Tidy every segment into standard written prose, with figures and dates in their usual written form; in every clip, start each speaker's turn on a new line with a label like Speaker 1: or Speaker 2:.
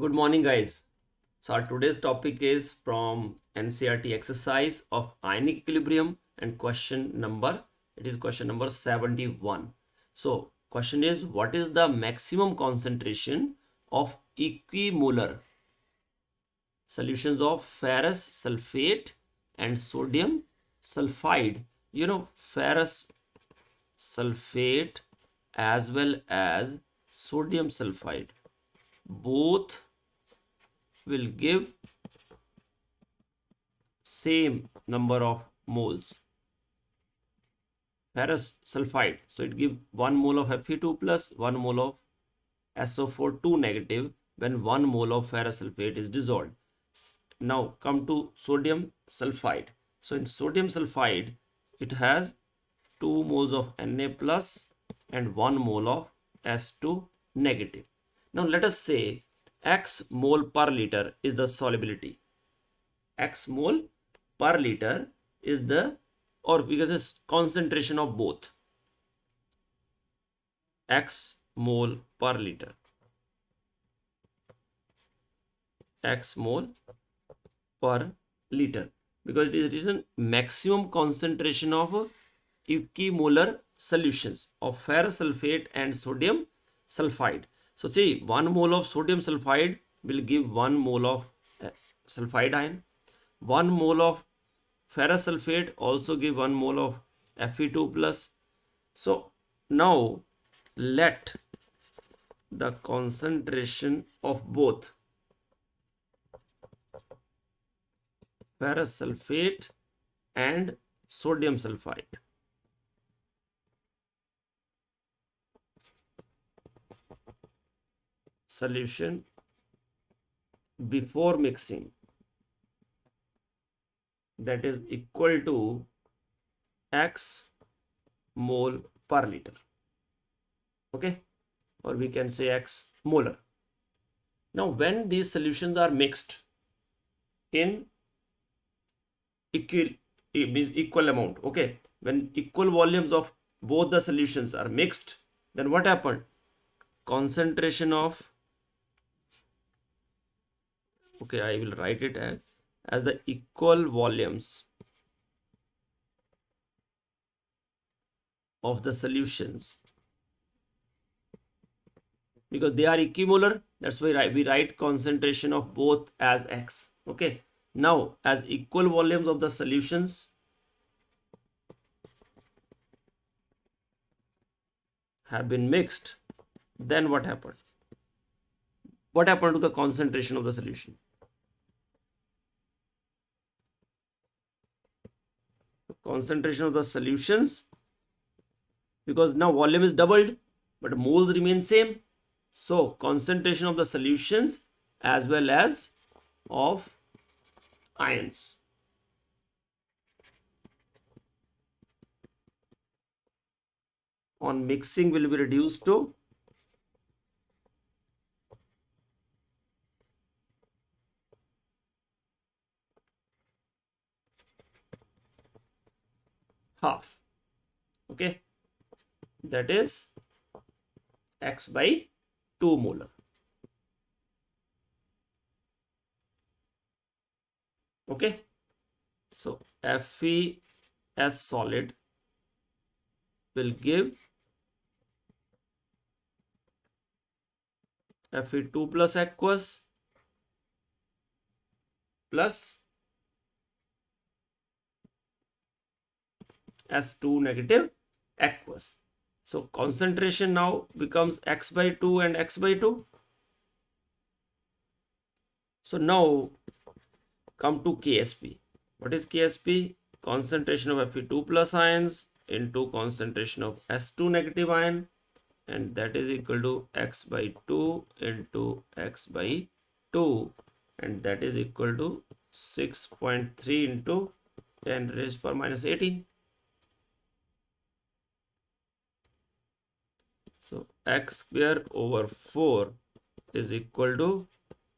Speaker 1: Good morning, guys. So, our today's topic is from NCRT exercise of ionic equilibrium and question number 71. So, question is what is the maximum concentration of equimolar solutions of ferrous sulfate and sodium sulfide? Ferrous sulfate as well as sodium sulfide both will give same number of moles ferrous sulfide. So it gives 1 mole of Fe2 plus 1 mole of SO4 2 negative when 1 mole of ferrous sulfate is dissolved. Now come to sodium sulfide. So in sodium sulfide it has 2 moles of Na plus and 1 mole of S2 negative. Now let us say x mole per liter is the solubility. X mole per liter is the, or because it's concentration of both, x mole per liter, x mole per liter, because it is written maximum concentration of equimolar solutions of ferrous sulfate and sodium sulfide. So see, 1 mole of sodium sulfide will give 1 mole of sulfide ion. 1 mole of ferrous sulfate also give 1 mole of Fe2 plus. So now let the concentration of both ferrous sulfate and sodium sulfide solution before mixing, that is equal to x mole per liter. Okay, or we can say x molar. Now when these solutions are mixed in equal amount, okay, when equal volumes of both the solutions are mixed, then what happened? Concentration of, okay, I will write it as the equal volumes of the solutions, because they are equimolar, that's why we write concentration of both as x. Okay, now as equal volumes of the solutions have been mixed, then what happened? What happened to the concentration of the solution? Concentration of the solutions, because now volume is doubled but moles remain same, so concentration of the solutions as well as of ions on mixing will be reduced to half. Okay, that is x by 2 molar. Okay, so Fe as solid will give Fe2 plus aqueous plus S2 negative aqueous. So concentration now becomes x by 2 and x by 2. So now come to KSP. What is KSP? Concentration of Fe2 plus ions into concentration of S2 negative ion, and that is equal to x by 2 into x by 2, and that is equal to 6.3 into 10 raised per minus 18. So x square over 4 is equal to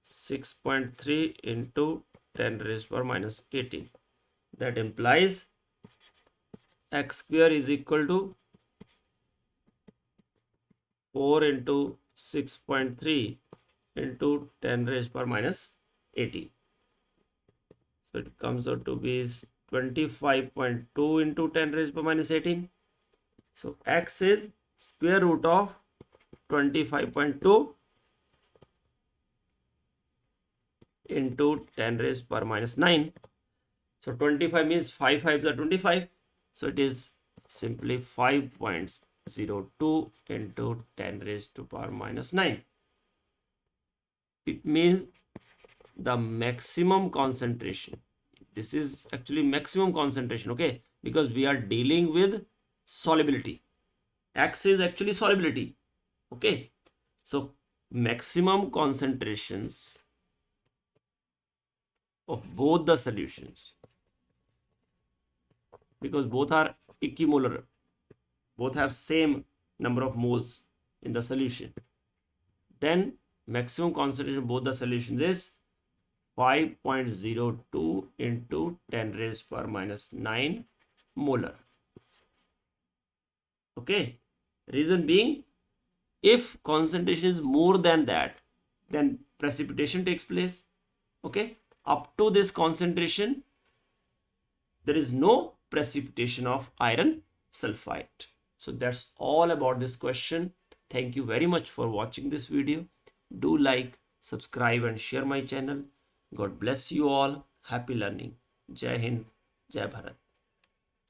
Speaker 1: 6.3 into 10 raised per minus 18. That implies x square is equal to 4 into 6.3 into 10 raised power minus 18. So it comes out to be 25.2 into 10 raised power minus 18. So x is square root of 25.2 into 10 raised power minus 9. So 25 means 5 5s are 25. So it is simply 5.02 into 10 raised to power minus 9. It means the maximum concentration. This is actually maximum concentration, okay? Because we are dealing with solubility. X is actually solubility, okay? So maximum concentrations of both the solutions, because both are equimolar, both have same number of moles in the solution, then maximum concentration of both the solutions is 5.02 into 10 raised power minus 9 molar. Okay, reason being, if concentration is more than that, then precipitation takes place. Okay, up to this concentration, there is no precipitation of iron sulfide. So that's all about this question. Thank you very much for watching this video. Do like, subscribe and share my channel. God bless you all. Happy learning. Jai Hind, Jai Bharat.